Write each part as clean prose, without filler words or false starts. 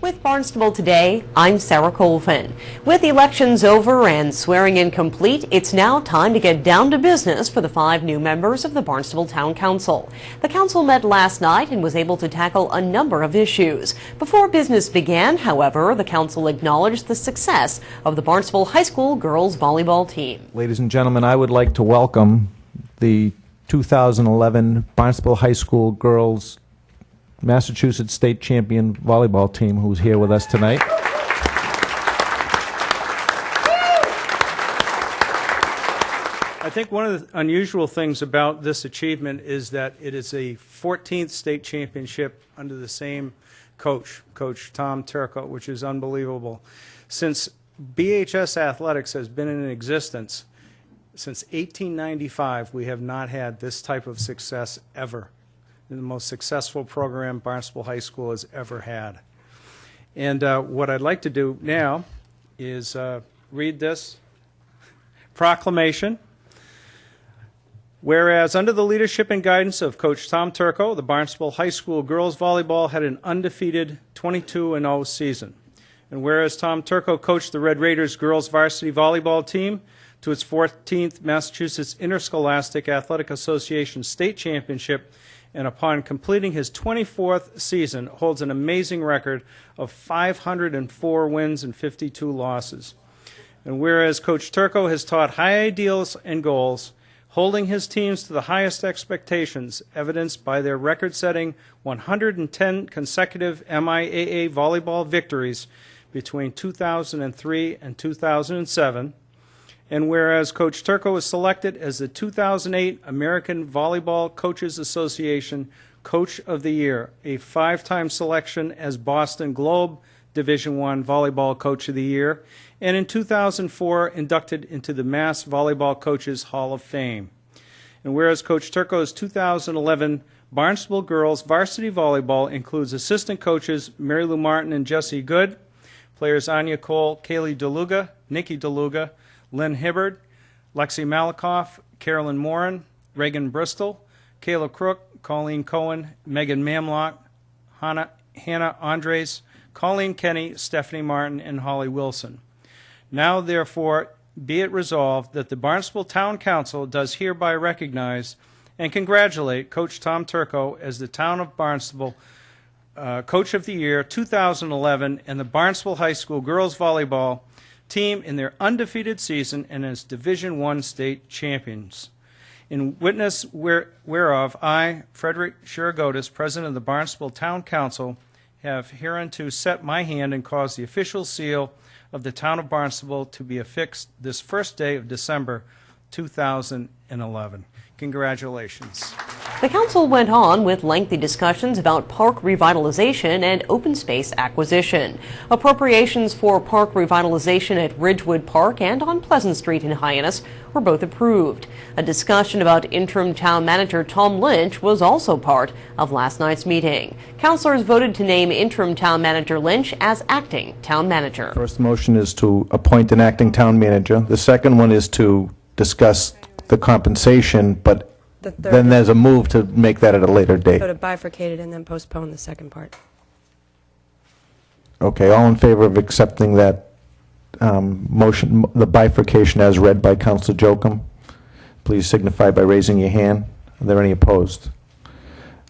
With Barnstable Today, I'm Sarah Colvin. With elections over and swearing in complete, it's now time to get down to business for the 5 new members of the Barnstable Town Council. The council met last night and was able to tackle a number of issues. Before business began, however, the council acknowledged the success of the Barnstable High School girls volleyball team. Ladies and gentlemen, I would like to welcome the 2011 Barnstable High School girls Massachusetts State Champion volleyball team who's here with us tonight. I think one of the unusual things about this achievement is that it is a 14th state championship under the same coach, Coach Tom Turco, which is unbelievable. Since BHS Athletics has been in existence, since 1895, we have not had this type of success ever. The most successful program Barnstable High School has ever had. And what I'd like to do now is read this proclamation. Whereas under the leadership and guidance of Coach Tom Turco, the Barnstable High School girls volleyball had an undefeated 22-0 season. And whereas Tom Turco coached the Red Raiders girls varsity volleyball team to its 14th Massachusetts Interscholastic Athletic Association state championship, and upon completing his 24th season, holds an amazing record of 504 wins and 52 losses. And whereas Coach Turco has taught high ideals and goals, holding his teams to the highest expectations, evidenced by their record-setting 110 consecutive MIAA volleyball victories between 2003 and 2007, and whereas Coach Turco was selected as the 2008 American Volleyball Coaches Association Coach of the Year, a 5-time selection as Boston Globe Division I Volleyball Coach of the Year, and in 2004 inducted into the Mass Volleyball Coaches Hall of Fame. And whereas Coach Turco's 2011 Barnstable Girls Varsity Volleyball includes assistant coaches Mary Lou Martin and Jesse Good, players Anya Cole, Kaylee DeLuga, Nikki DeLuga, Lynn Hibbard, Lexi Malakoff, Carolyn Morin, Reagan Bristol, Kayla Crook, Colleen Cohen, Megan Mamlock, Hannah Andres, Colleen Kenny, Stephanie Martin, and Holly Wilson. Now, therefore, be it resolved that the Barnstable Town Council does hereby recognize and congratulate Coach Tom Turco as the Town of Barnstable Coach of the Year 2011 and the Barnstable High School Girls Volleyball team in their undefeated season and as Division I state champions. In witness whereof, I, Frederick Shiragotis, President of the Barnstable Town Council, have hereunto set my hand and caused the official seal of the Town of Barnstable to be affixed this first day of December 2011. Congratulations. The council went on with lengthy discussions about park revitalization and open space acquisition. Appropriations for park revitalization at Ridgewood Park and on Pleasant Street in Hyannis were both approved. A discussion about interim town manager Tom Lynch was also part of last night's meeting. Councilors voted to name interim town manager Lynch as acting town manager. First motion is to appoint an acting town manager. The second one is to discuss the compensation, but then there's a move to make that at a later date. So to bifurcate it and then postpone the second part. Okay, all in favor of accepting that motion, the bifurcation as read by Councilor Jocham, please signify by raising your hand. Are there any opposed?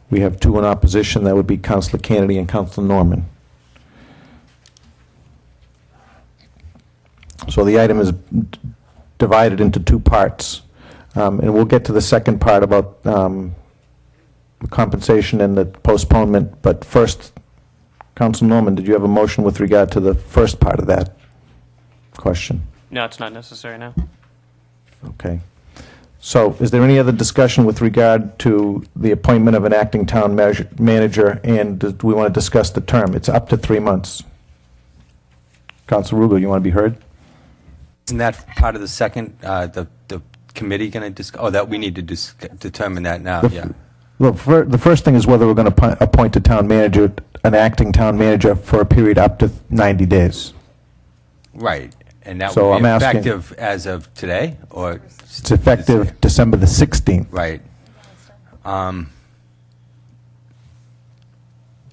We have 2 in opposition. That would be Councilor Kennedy and Councilor Norman. So the item is divided into 2 parts. And we'll get to the second part about compensation and the postponement. But first, Councilor Norman, did you have a motion with regard to the first part of that question? No, it's not necessary now. Okay. So is there any other discussion with regard to the appointment of an acting town manager, and do we want to discuss the term? It's up to 3 months. Councilor Rugo, you want to be heard? Isn't that part of the second, the committee going to discuss? Oh, that we need to determine that now, yeah. Look, the first thing is whether we're going to appoint a town manager, an acting town manager, for a period up to 90 days. Right, and that So would be I'm asking- effective as of today, or? It's effective December the 16th. Right.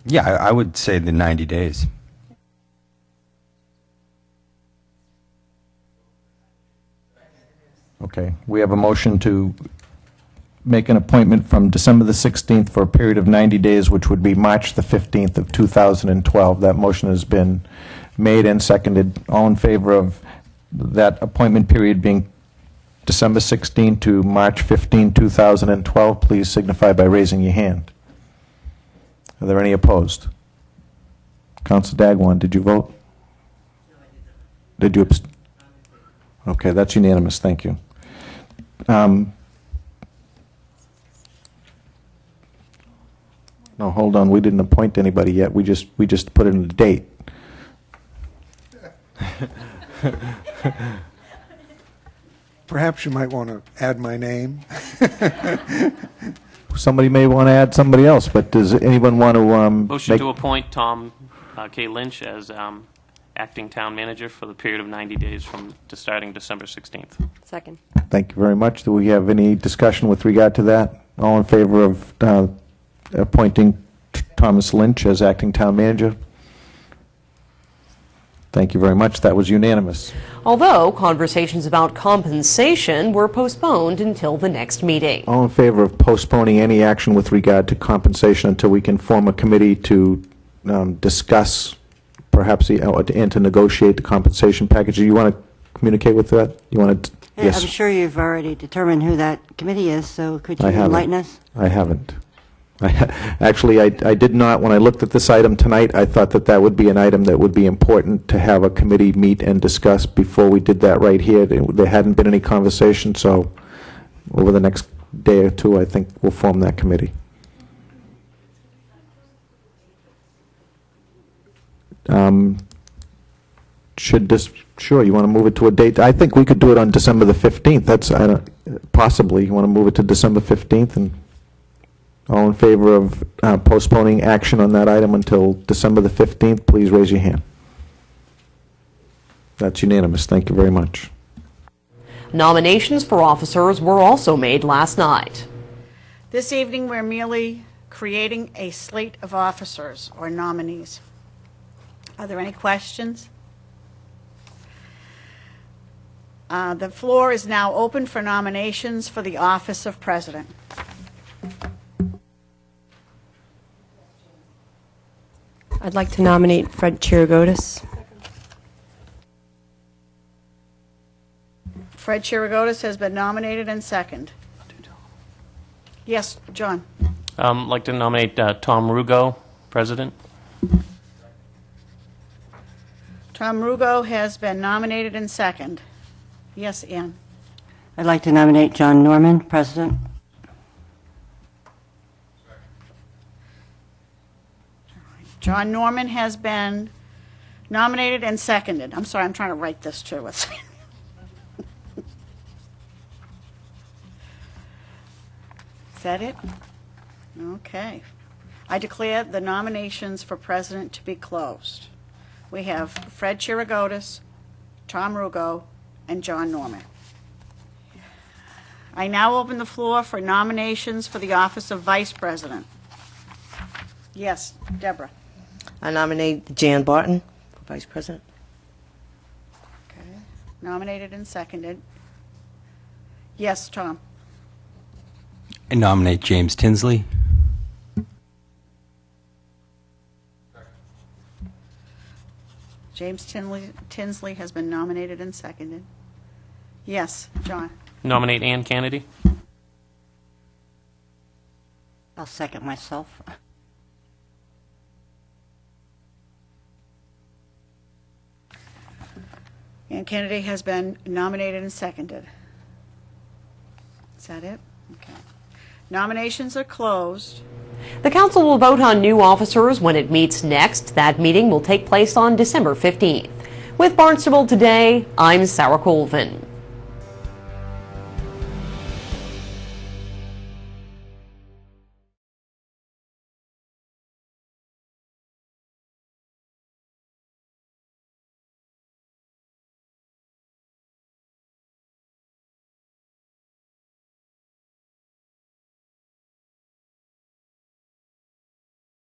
Yeah, I would say the 90 days. Okay, we have a motion to make an appointment from December the 16th for a period of 90 days, which would be March the 15th of 2012. That motion has been made and seconded. All in favor of that appointment period being December 16 to March 15, 2012, please signify by raising your hand. Are there any opposed? Counsel Dagwan, did you vote? No, I did not. Did you abstain? Okay, that's unanimous. Thank you. No, hold on. We didn't appoint anybody yet. We just put in a date. Perhaps you might want to add my name. Somebody may want to add somebody else, but does anyone want to Motion to appoint Tom K. Lynch as acting town manager for the period of 90 days starting December 16th. Second. Thank you very much. Do we have any discussion with regard to that? All in favor of appointing Thomas Lynch as acting town manager? Thank you very much. That was unanimous. Although conversations about compensation were postponed until the next meeting. All in favor of postponing any action with regard to compensation until we can form a committee to discuss, perhaps, and to negotiate the compensation package? Do you want to communicate with that? You want to? Yes. I'm sure you've already determined who that committee is, so could you enlighten us? I haven't. Actually, I did not. When I looked at this item tonight, I thought that would be an item that would be important to have a committee meet and discuss before we did that right here. There hadn't been any conversation, so over the next day or two, I think we'll form that committee. Sure, you want to move it to a date? I think we could do it on December the 15th. That's, possibly, you want to move it to December 15th? And all in favor of postponing action on that item until December the 15th, please raise your hand. That's unanimous. Thank you very much. Nominations for officers were also made last night. This evening, we're merely creating a slate of officers or nominees. Are there any questions? The floor is now open for nominations for the office of president. I'd like to nominate Fred Chirigotis. Fred Chirigotis has been nominated and seconded. Yes, John. I'd like to nominate Tom Rugo, president. Tom Rugo has been nominated and seconded. Yes, Ann. I'd like to nominate John Norman, president. John Norman has been nominated and seconded. I'm sorry, I'm trying to write this too. Is that it? Okay. I declare the nominations for president to be closed. We have Fred Chirigotis, Tom Rugo, and John Norman. I now open the floor for nominations for the office of vice president. Yes, Deborah. I nominate Jan Barton for Vice President. Okay. Nominated and seconded. Yes, Tom. I nominate James Tinsley. James Tinsley has been nominated and seconded. Yes, John. Nominate Ann Kennedy. I'll second myself. Ann Kennedy has been nominated and seconded. Is that it? Okay. Nominations are closed. The council will vote on new officers when it meets next. That meeting will take place on December 15th. With Barnstable Today, I'm Sarah Colvin.